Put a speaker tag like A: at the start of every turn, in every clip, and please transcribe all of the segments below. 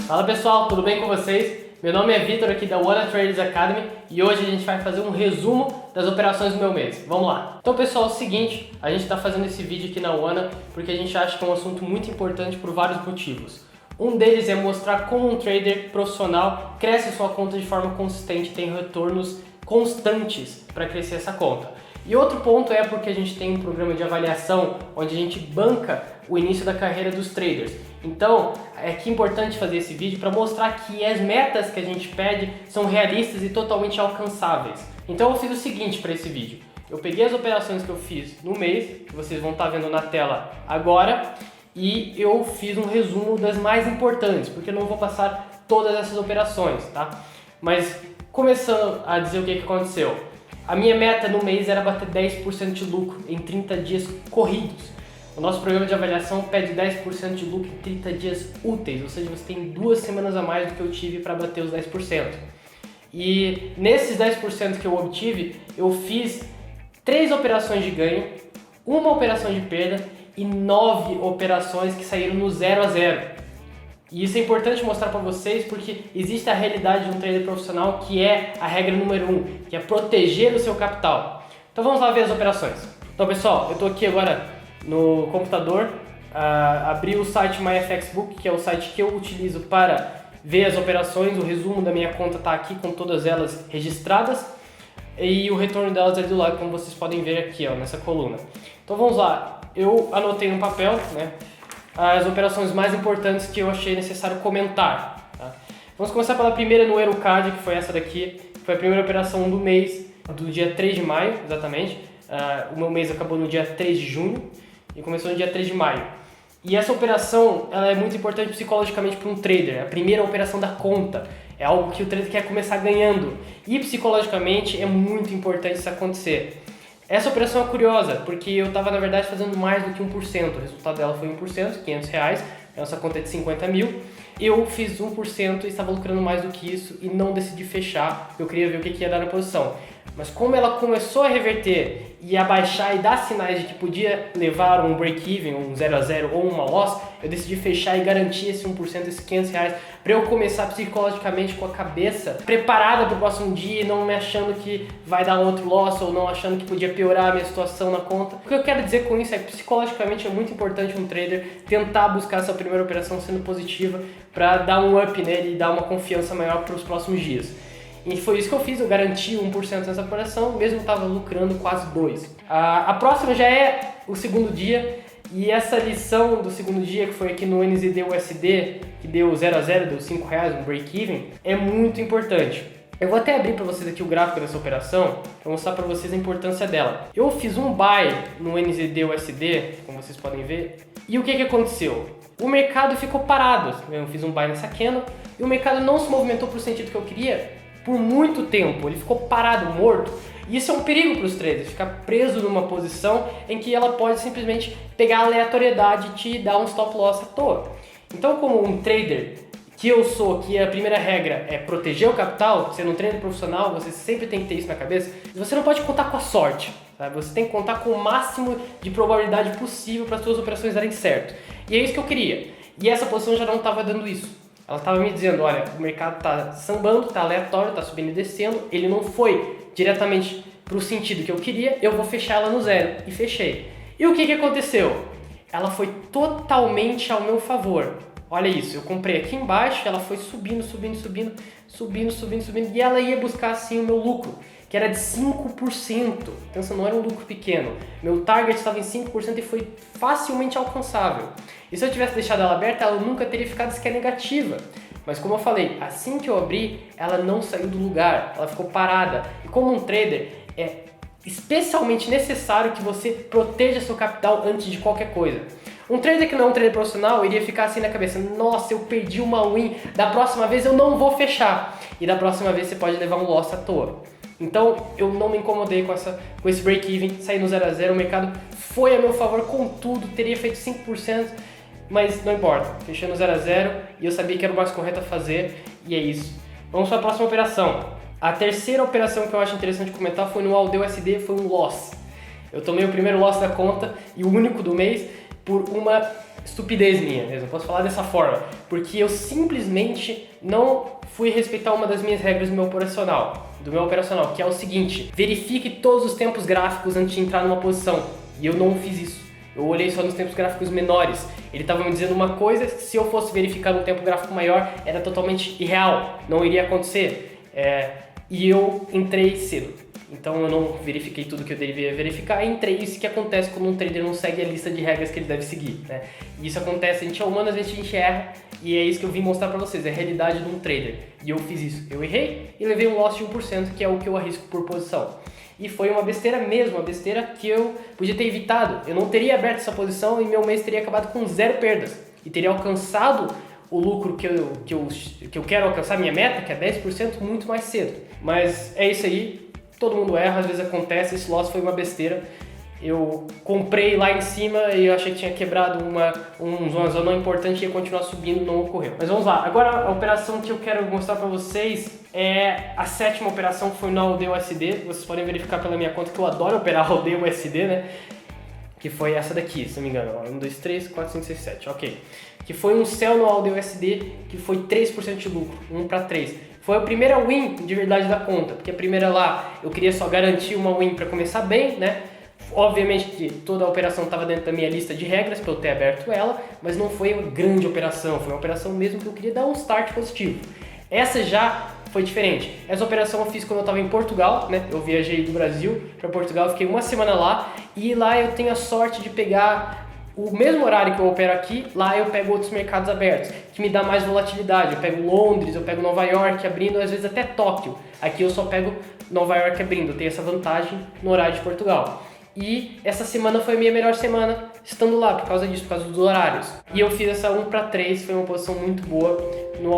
A: Fala pessoal, tudo bem com vocês? Meu nome é Vitor aqui da Wanna Traders Academy e hoje a gente vai fazer um resumo das operações do meu mês. Vamos lá! Então pessoal, é o seguinte, a gente está fazendo esse vídeo aqui na Wanna porque a gente acha que é um assunto muito importante por vários motivos. Um deles é mostrar como um trader profissional cresce sua conta de forma consistente e tem retornos constantes para crescer essa conta. E outro ponto é porque a gente tem um programa de avaliação onde a gente banca o início da carreira dos traders. Então, é que importante fazer esse vídeo para mostrar que as metas que a gente pede são realistas e totalmente alcançáveis. Então eu fiz o seguinte para esse vídeo. Eu peguei as operações que eu fiz no mês, que vocês vão estar vendo na tela agora, e eu fiz um resumo das mais importantes, porque eu não vou passar todas essas operações, tá? Mas começando a dizer o que aconteceu. A minha meta no mês era bater 10% de lucro em 30 dias corridos. O nosso programa de avaliação pede 10% de lucro em 30 dias úteis, ou seja, você tem 2 semanas a mais do que eu tive para bater os 10%. E nesses 10% que eu obtive, eu fiz 3 operações de ganho, 1 operação de perda e 9 operações que saíram no 0 a 0. E isso é importante mostrar para vocês porque existe a realidade de um trader profissional que é a regra número 1, que é proteger o seu capital. Então vamos lá ver as operações. Então pessoal, eu estou aqui agora no computador, abri o site MyFXBook, que é o site que eu utilizo para ver as operações. O resumo da minha conta está aqui com todas elas registradas e o retorno delas ali do lado, como vocês podem ver aqui, ó, nessa coluna. Então vamos lá, eu anotei no papel, né, as operações mais importantes que eu achei necessário comentar. Tá? Vamos começar pela primeira no Eurocard, que foi essa daqui, que foi a primeira operação do mês, do dia 3 de maio, exatamente. O meu mês acabou no dia 3 de junho e começou no dia 3 de maio. E essa operação ela é muito importante psicologicamente para um trader. A primeira operação da conta é algo que o trader quer começar ganhando. E psicologicamente é muito importante isso acontecer. Essa operação é curiosa, porque eu estava na verdade fazendo mais do que 1%. O resultado dela foi 1%, R$500. A nossa conta é de 50 mil. Eu fiz 1% e estava lucrando mais do que isso e não decidi fechar. Eu queria ver o que ia dar na posição. Mas como ela começou a reverter e a baixar e dar sinais de que podia levar um break-even, um 0 a 0 ou uma loss, eu decidi fechar e garantir esse 1%, esses R$500, para eu começar psicologicamente com a cabeça preparada para o próximo dia e não me achando que vai dar um outro loss ou não achando que podia piorar a minha situação na conta. O que eu quero dizer com isso é que psicologicamente é muito importante um trader tentar buscar essa primeira operação sendo positiva para dar um up nele e dar uma confiança maior para os próximos dias. E foi isso que eu fiz, eu garanti 1% nessa operação, mesmo estava lucrando quase 2%. A próxima já é o segundo dia, e essa lição do segundo dia, que foi aqui no NZD-USD, que deu 0 a 0, deu R$5, um break-even, é muito importante. Eu vou até abrir para vocês aqui o gráfico dessa operação, para mostrar para vocês a importância dela. Eu fiz um buy no NZD-USD, como vocês podem ver, e o que aconteceu? O mercado ficou parado, eu fiz um buy nessa candle, e o mercado não se movimentou para o sentido que eu queria, por muito tempo, ele ficou parado, morto. E isso é um perigo para os traders, ficar preso numa posição em que ela pode simplesmente pegar a aleatoriedade e te dar um stop loss à toa. Então, como um trader que eu sou, que a primeira regra é proteger o capital, sendo um trader profissional, você sempre tem que ter isso na cabeça, você não pode contar com a sorte, sabe? Você tem que contar com o máximo de probabilidade possível para as suas operações darem certo. E é isso que eu queria. E essa posição já não estava dando isso. Ela estava me dizendo, olha, o mercado está sambando, está aleatório, está subindo e descendo, ele não foi diretamente para o sentido que eu queria, eu vou fechar ela no 0. E fechei. E o que aconteceu? Ela foi totalmente ao meu favor. Olha isso, eu comprei aqui embaixo, ela foi subindo, e ela ia buscar assim o meu lucro, que era de 5%. Então não era um lucro pequeno. Meu target estava em 5% e foi facilmente alcançável. E se eu tivesse deixado ela aberta, ela nunca teria ficado sequer negativa. Mas como eu falei, assim que eu abri, ela não saiu do lugar, ela ficou parada. E como um trader, é especialmente necessário que você proteja seu capital antes de qualquer coisa. Um trader que não é um trader profissional iria ficar assim na cabeça, nossa, eu perdi uma win, da próxima vez eu não vou fechar. E da próxima vez você pode levar um loss à toa. Então eu não me incomodei com esse break-even, saí no 0 a 0, o mercado foi a meu favor com tudo, teria feito 5%, mas não importa, fechei no 0 a 0 e eu sabia que era o mais correto a fazer e é isso. Vamos para a próxima operação. A terceira operação que eu acho interessante comentar foi no AUD-USD, foi um loss. Eu tomei o primeiro loss da conta e o único do mês, por uma estupidez minha mesmo, posso falar dessa forma, porque eu simplesmente não fui respeitar uma das minhas regras do meu operacional, que é o seguinte: verifique todos os tempos gráficos antes de entrar numa posição, e eu não fiz isso. Eu olhei só nos tempos gráficos menores. Ele estava me dizendo uma coisa que, se eu fosse verificar no tempo gráfico maior, era totalmente irreal, não iria acontecer. E eu entrei cedo. Então eu não verifiquei tudo que eu devia verificar e entrei. Isso que acontece quando um trader não segue a lista de regras que ele deve seguir, né? E isso acontece, a gente é humano, às vezes a gente erra, e é isso que eu vim mostrar pra vocês, é a realidade de um trader. E eu fiz isso, eu errei e levei um loss de 1%, que é o que eu arrisco por posição. E foi uma besteira mesmo, uma besteira que eu podia ter evitado. Eu não teria aberto essa posição e meu mês teria acabado com 0 perdas. E teria alcançado o lucro que eu quero alcançar, minha meta, que é 10%, muito mais cedo. Mas é isso aí. Todo mundo erra, às vezes acontece, esse loss foi uma besteira. Eu comprei lá em cima e eu achei que tinha quebrado uma zona importante e ia continuar subindo, não ocorreu. Mas vamos lá, agora a operação que eu quero mostrar pra vocês é a 7ª operação, que foi no AUD-USD. Vocês podem verificar pela minha conta que eu adoro operar AUD-USD, né? Que foi essa daqui, se não me engano. 1, 2, 3, 4, 5, 6, 7, ok. Que foi um sell no AUD-USD, que foi 3% de lucro, 1 para 3. Foi a primeira win de verdade da conta, porque a primeira lá eu queria só garantir uma win para começar bem, né? Obviamente que toda a operação estava dentro da minha lista de regras para eu ter aberto ela, mas não foi uma grande operação, foi uma operação mesmo que eu queria dar um start positivo. Essa já foi diferente. Essa operação eu fiz quando eu estava em Portugal, né? Eu viajei do Brasil para Portugal, fiquei uma semana lá e lá eu tenho a sorte de pegar o mesmo horário que eu opero aqui, lá eu pego outros mercados abertos, que me dá mais volatilidade. Eu pego Londres, eu pego Nova York abrindo, às vezes até Tóquio. Aqui eu só pego Nova York abrindo, eu tenho essa vantagem no horário de Portugal. E essa semana foi a minha melhor semana estando lá, por causa disso, por causa dos horários. E eu fiz essa 1 para 3, foi uma posição muito boa no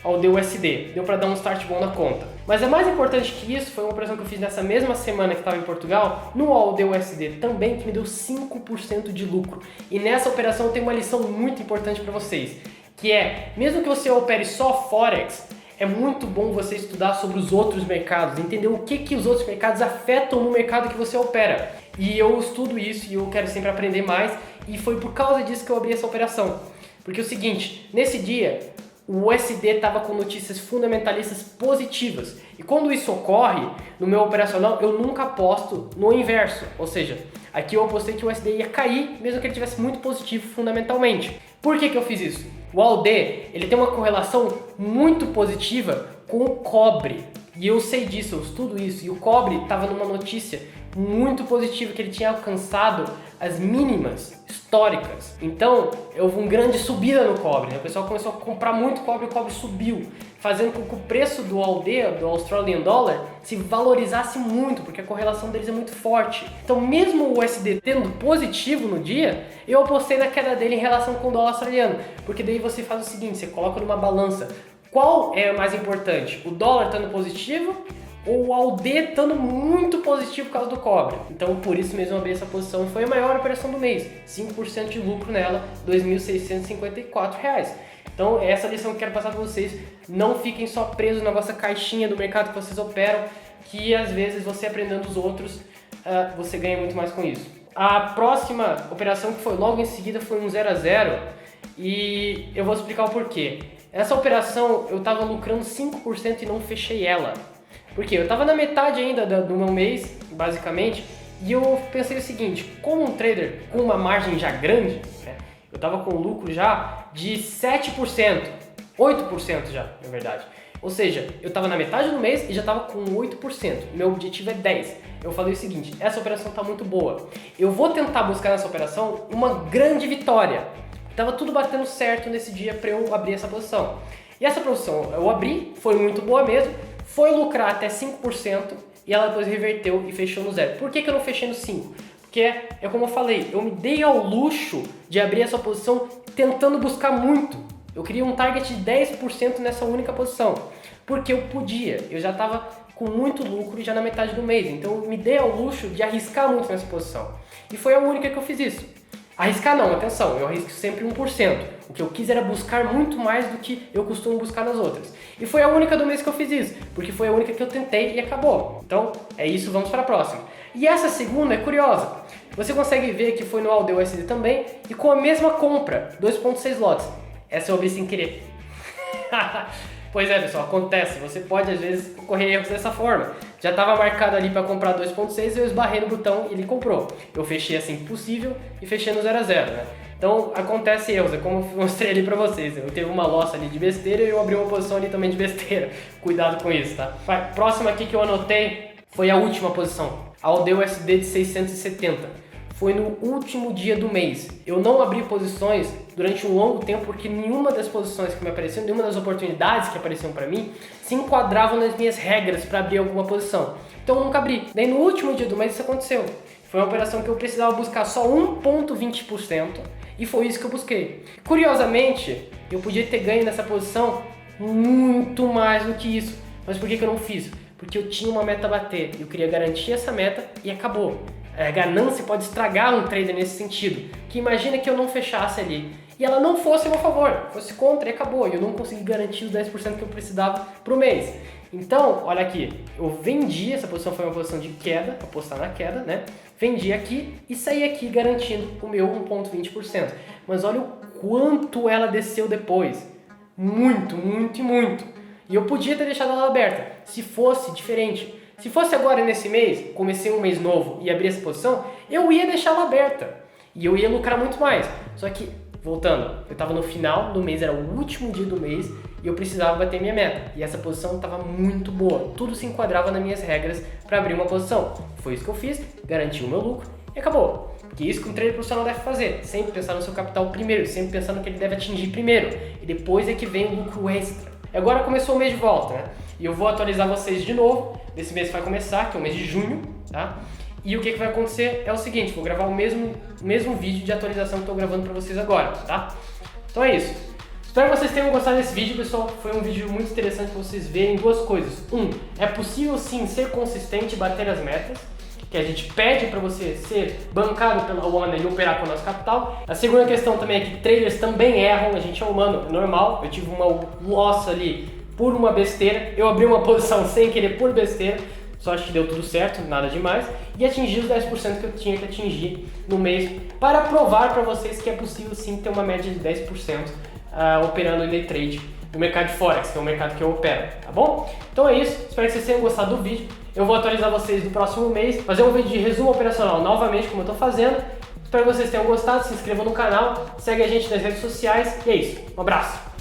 A: AUD-USD. Deu para dar um start bom na conta. Mas é mais importante que isso, foi uma operação que eu fiz nessa mesma semana que estava em Portugal, no AUD-USD também, que me deu 5% de lucro. E nessa operação tem uma lição muito importante para vocês, que é, mesmo que você opere só Forex, é muito bom você estudar sobre os outros mercados, entender o que os outros mercados afetam no mercado que você opera. E eu estudo isso e eu quero sempre aprender mais, e foi por causa disso que eu abri essa operação. Porque é o seguinte, nesse dia o USD estava com notícias fundamentalistas positivas. E quando isso ocorre, no meu operacional, eu nunca aposto no inverso. Ou seja, aqui eu apostei que o USD ia cair, mesmo que ele tivesse muito positivo fundamentalmente. Por que eu fiz isso? O AUD, ele tem uma correlação muito positiva com o cobre. E eu sei disso, eu estudo isso. E o cobre estava numa notícia muito positiva, que ele tinha alcançado as mínimas históricas. Então, houve uma grande subida no cobre, né? O pessoal começou a comprar muito cobre e o cobre subiu, fazendo com que o preço do AUD, do Australian Dollar, se valorizasse muito, porque a correlação deles é muito forte. Então, mesmo o USD tendo positivo no dia, eu apostei na queda dele em relação com o dólar australiano, porque daí você faz o seguinte, você coloca numa balança, qual é mais importante? O dólar estando positivo ou o AUD estando muito positivo por causa do cobre? Então, por isso mesmo eu abri essa posição e foi a maior operação do mês. 5% de lucro nela, R$ 2.654. Então, essa lição que eu quero passar para vocês. Não fiquem só presos na vossa caixinha do mercado que vocês operam, que às vezes você aprendendo os outros, você ganha muito mais com isso. A próxima operação, que foi logo em seguida, foi um 0 a 0 e eu vou explicar o porquê. Essa operação eu estava lucrando 5% e não fechei ela. Porque eu estava na metade ainda do meu mês, basicamente, e eu pensei o seguinte, como um trader com uma margem já grande, né, eu estava com lucro já de 7%, 8% já, na verdade. Ou seja, eu estava na metade do mês e já estava com 8%, meu objetivo é 10%. Eu falei o seguinte, essa operação está muito boa, eu vou tentar buscar nessa operação uma grande vitória. Estava tudo batendo certo nesse dia para eu abrir essa posição. E essa posição eu abri, foi muito boa mesmo, foi lucrar até 5% e ela depois reverteu e fechou no 0. Por que eu não fechei no 5%? Porque é como eu falei, eu me dei ao luxo de abrir essa posição tentando buscar muito. Eu queria um target de 10% nessa única posição, porque eu podia, eu já estava com muito lucro já na metade do mês, então eu me dei ao luxo de arriscar muito nessa posição. E foi a única que eu fiz isso. Arriscar não, atenção, eu arrisco sempre 1%. O que eu quis era buscar muito mais do que eu costumo buscar nas outras. E foi a única do mês que eu fiz isso, porque foi a única que eu tentei e acabou. Então, é isso, vamos para a próxima. E essa segunda é curiosa. Você consegue ver que foi no AUD/USD também e com a mesma compra, 2.6 lotes. Essa eu abri sem querer. Pois é, pessoal, acontece. Você pode às vezes ocorrer erros dessa forma. Já estava marcado ali para comprar 2.6 e eu esbarrei no botão e ele comprou. Eu fechei assim possível e fechei no 0 a 0, né? Então acontece erros, é como eu mostrei ali pra vocês. Eu teve uma loss ali de besteira e eu abri uma posição ali também de besteira. Cuidado com isso, tá? Próxima aqui que eu anotei foi a última posição. AUD/USD de 670. Foi no último dia do mês. Eu não abri posições durante um longo tempo porque nenhuma das posições que me apareciam, nenhuma das oportunidades que apareciam para mim se enquadravam nas minhas regras para abrir alguma posição. Então eu nunca abri. Daí no último dia do mês isso aconteceu. Foi uma operação que eu precisava buscar só 1,20% e foi isso que eu busquei. Curiosamente, eu podia ter ganho nessa posição muito mais do que isso. Mas por que eu não fiz? Porque eu tinha uma meta a bater. Eu queria garantir essa meta e acabou. A ganância pode estragar um trader nesse sentido, que imagina que eu não fechasse ali e ela não fosse a meu favor, fosse contra e acabou, e eu não consegui garantir os 10% que eu precisava pro mês. Então, olha aqui, eu vendi, essa posição foi uma posição de queda, apostar na queda, né? Vendi aqui e saí aqui garantindo o meu 1,20%. Mas olha o quanto ela desceu depois, muito, muito e muito. E eu podia ter deixado ela aberta, se fosse diferente. Se fosse agora nesse mês, comecei um mês novo e abri essa posição, eu ia deixar ela aberta e eu ia lucrar muito mais. Só que, voltando, eu estava no final do mês, era o último dia do mês e eu precisava bater minha meta. E essa posição estava muito boa, tudo se enquadrava nas minhas regras para abrir uma posição. Foi isso que eu fiz, garanti o meu lucro e acabou. Porque isso que um trader profissional deve fazer, sempre pensar no seu capital primeiro, sempre pensar no que ele deve atingir primeiro e depois é que vem o lucro extra. E agora começou o mês de volta, né? E eu vou atualizar vocês de novo. Esse mês vai começar, que é o mês de junho, tá? E o que vai acontecer é o seguinte, vou gravar o mesmo vídeo de atualização que estou gravando para vocês agora, tá? Então é isso. Espero que vocês tenham gostado desse vídeo, pessoal. Foi um vídeo muito interessante para vocês verem duas coisas. É possível sim ser consistente e bater as metas, que a gente pede para você ser bancado pela Wanna e operar com o nosso capital. A segunda questão também é que traders também erram, a gente é humano, é normal. Eu tive uma loss ali por uma besteira, eu abri uma posição sem querer por besteira, só acho que deu tudo certo, nada demais, e atingi os 10% que eu tinha que atingir no mês, para provar para vocês que é possível sim ter uma média de 10% operando em day trade no mercado de Forex, que é o mercado que eu opero, tá bom? Então é isso, espero que vocês tenham gostado do vídeo, eu vou atualizar vocês no próximo mês, fazer um vídeo de resumo operacional novamente, como eu estou fazendo. Espero que vocês tenham gostado, se inscrevam no canal, segue a gente nas redes sociais, e é isso, um abraço!